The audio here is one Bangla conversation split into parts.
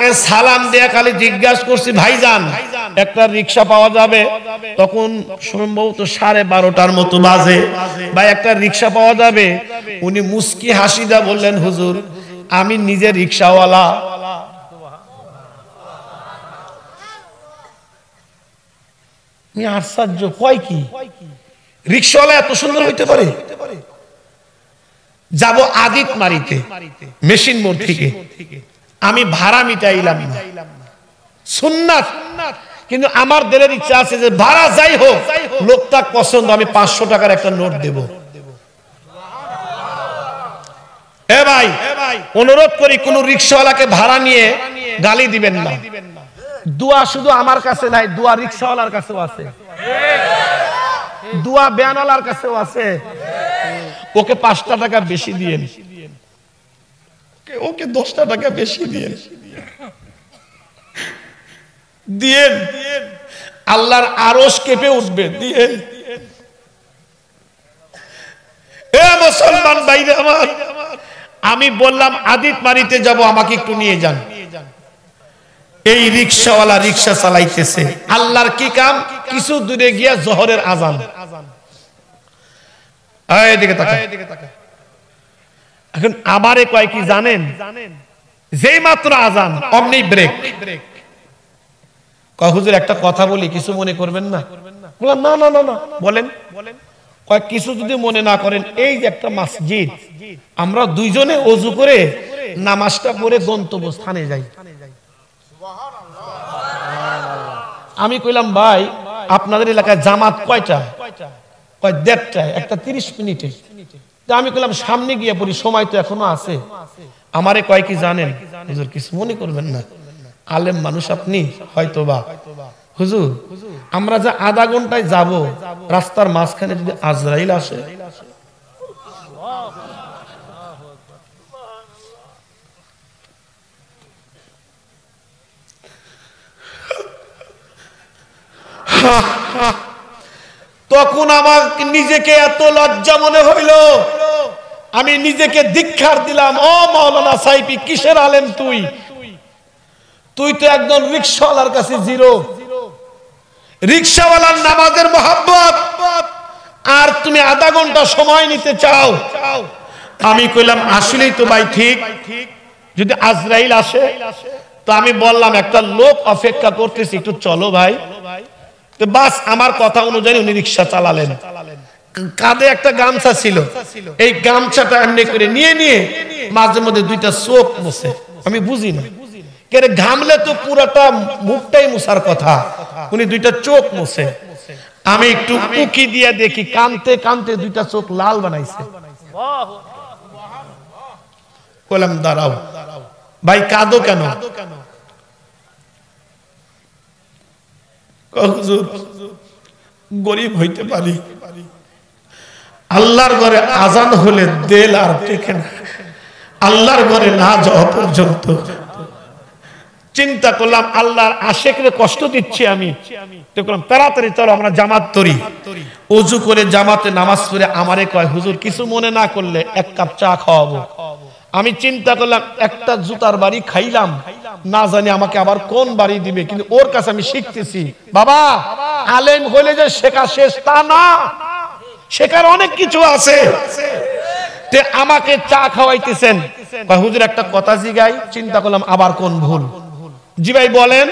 লোকটাকে সালাম দিয়ে খালি জিজ্ঞাসা করছি ভাইজান একটা রিকশা পাওয়া যাবে? তখন সম্ভবত 12:30টার মতো বাজে। ভাই একটা রিকশা পাওয়া যাবে? উনি মুস্কি হাসিদা বললেন হুজুর আমি নিজে রিকশাওয়ালা। আশ্চর্য, কয় কি রিকশাওয়ালা এত সুন্দর হইতে পারে? যাব আদিত মারিতে মেশিন মোড় থেকে, আমি ভাড়া মিটাইলাম না, সুন্নাত, কিন্তু আমার দিলের ইচ্ছা আছে যে ভাড়া যাই হোক লোকটা পছন্দ, আমি 500 টাকার একটা নোট দেব। এ ভাই অনুরোধ করি কোন রিকশাওয়ালাকে ভাড়া নিয়ে গালি দিবেন না। দোয়া শুধু আমার কাছে নাই, দোয়া রিকশাওয়ালার কাছেও আছে, দোয়া ব্যানওয়ালার কাছেও আছে। ওকে 5টা টাকা বেশি দিয়েন, ওকে 10টা টাকা বেশি দিয়েন, দিয়েন, আল্লাহর আরশ কেঁপে উঠবে, দিয়েন। এ মুসলমান ভাইরা আমার, আমি বললাম আদিত মারিতে যাব, আমাকে একটু নিয়ে যান। এই রিকশাওয়ালা রিকশা চালাইতেছে, আল্লাহর কি কাম, কিছু দূরে গিয়া জোহরের আজান। এদিকে তাকা। এখন আমারে কয় কি জানেন, যেই মাত্র আজান অমনি ব্রেক। কয় হুজুর একটা কথা বলি, কিছু মনে করবেন না? বললাম না না না না, বলেন। কয় কিছু যদি মনে না করেন, এই যে একটা মসজিদ, আমরা দুইজনে ওযু করে নামাজটা পড়ে গন্তব্যস্থানে যাই। আমি কইলাম ভাই আপনাদের এলাকায় জামাত কয়টা? কয় 1:30টায়, একটা 30 মিনিটে। আমি কইলাম সামনে গিয়ে পড়ি, সময় তো এখনো আছে। আমারে কয় কি জানেন হুজুর, কিছু মনে করবেন না, আলেম মানুষ আপনি, হয়তোবা হুজুর আমরা যে আধা ঘন্টায় যাব, রাস্তার মাঝখানে যদি আজরাইল আসে, তখন আমার নিজেকে এত লজ্জা মনে হইল, আমি নিজেকে ধিক্কার দিলাম। ও মাওলানা সাইফি, কিসের আলেম তুই? তুই তো একদম রিকশাওয়ালার কাছে জিরো। রিকশাওয়ালার নামাজের মোহাব্বত, আর তুমি আধা ঘন্টা সময় নিতে চাও। আমি কইলাম আসলেই তো ভাই ঠিক, যদি আজরাইল আসে তো আমি বললাম একটা লোক অপেক্ষা করতেছি, একটু চলো ভাই। তো বাস আমার কথা অনুযায়ী উনি রিকশা চালালেন। কাঁধে একটা গামছা ছিল, এই গামছাটা এমনি করে নিয়ে নিয়ে মাঝে মধ্যে 2টা চোখ মুছে। আমি বুঝি না কেন, ঘামলে তো পুরাটা মুখটাই মুছার কথা, উনি 2টা চোখ মুছে। আমি একটু উকি দিয়ে দেখি, কানতে কানতে 2টা চোখ লাল বানাইছে। কইলাম দাঁড়াও ভাই, কাঁদো কেন? হুজুর গরিব হইতে পারি, আল্লাহর ঘরে আজান হলে দেল আর টেকে না, আল্লাহর ঘরে না যাওয়া পর্যন্ত। চিন্তা করলাম আল্লাহর আশেকরে কষ্ট দিচ্ছি আমি, দেখলাম তাড়াতাড়ি চলো আমরা জামাত করি। ওযু করে জামাতে নামাজ পড়ে আমারে কয় হুজুর কিছু মনে না করলে 1 কাপ চা খাওয়াবো। আমি চিন্তা করলাম একটা জুতার বাড়ি খাইলাম, না জানি আমাকে আবার কোন বাড়ি দিবে, কিন্তু ওর কাছে আমি শিখতেছি বাবা আলেম হইলে যে শেখা শেষ তা না, শেখার অনেক কিছু আছে। তে আমাকে চা খাওয়াইতেছেন, কয় হুজুর একটা কথা জিগাই। চিন্তা করলাম আবার কোন ভুল। জি ভাই বলেন।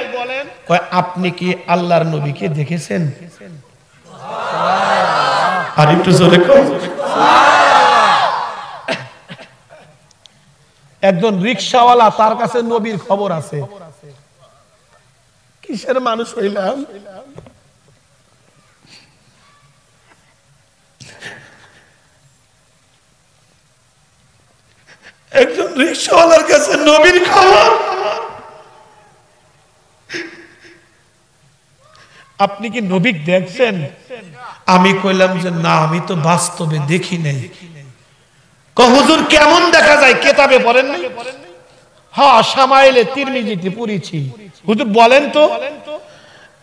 কয় আপনি কি আল্লাহর নবীকে দেখেছেন? আর একটু জোরে কও। একজন রিকশাওয়ালা, তার কাছে নবীর খবর আছে। কিসের মানুষ হইলাম? একজন রিকশাওয়ালার কাছে নবীর খবর। আপনি কি নবী দেখছেন? আমি কইলাম যে না, আমি তো বাস্তবে দেখি নাই। হুজুর কেমন দেখা যায়? কেতাবে পড়েন নাই? হ্যাঁ, শামাইলে তিরমিজিতে পড়েছি। হুজুর বলেন তো।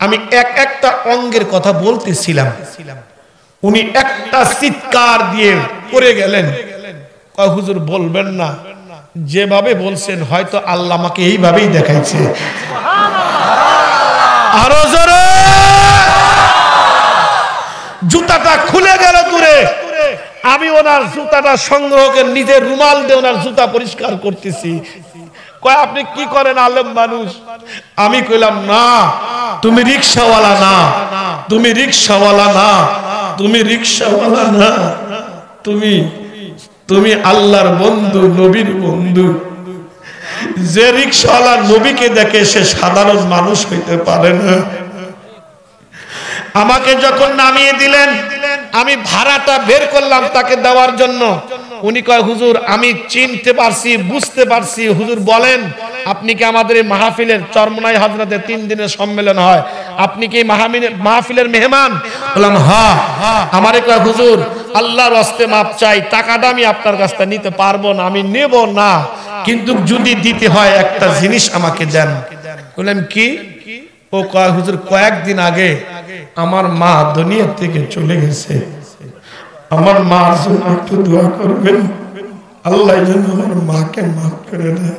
আমি একটা অঙ্গের কথা বলতেছিলাম, উনি একটা চিৎকার দিয়ে পড়ে গেলেন। হুজুর বলবেন না, যেভাবে বলছেন হয়তো আল্লাহ আমাকে এইভাবেই দেখাইছে। আরো জোরে। জুতাটা খুলে গেল দূরে, আমি ওনার জুতাটা সংগ্রহ করে নিজের রুমাল দিয়ে ওনার জুতা পরিষ্কার করতেছি। কয় আপনি কি করেন আলেম মানুষ? আমি কইলাম না, তুমি রিকশাওয়ালা না, তুমি রিকশাওয়ালা না, তুমি রিকশাওয়ালা না, তুমি আল্লাহর বন্ধু, নবীর বন্ধু। যে রিকশাওয়ালা নবীকে দেখে সে সাধারণ মানুষ হইতে পারে না। আমাকে যখন নামিয়ে দিলেন, আমি ভাড়াটা বের করলাম তাকে দেওয়ার জন্য। উনি কয় হুজুর আমি চিনতে পারছি, বুঝতে পারছি, হুজুর বলেন আপনি কি আমাদের এই মাহফিলের চরমনাই হযরতে 3 দিনের সম্মেলন হয়, আপনি কি মাহফিলের মেহমান? বললাম হ্যাঁ। আমারে কয় হুজুর আল্লাহর ওয়াস্তে মাপ চাই, টাকাটা আমি আপনার কাছ থেকে নিতে পারবো না, আমি নেব না, কিন্তু যদি দিতে হয় একটা জিনিস আমাকে দেন। বললাম কি? ও কয় হুজুর কয়েকদিন আগে আমার মা দুনিয়া থেকে চলে গেছে, আমার মার জন্য একটু দোয়া করবেন, আল্লাহ যেন আমার মাকে মাফ করে দেয়।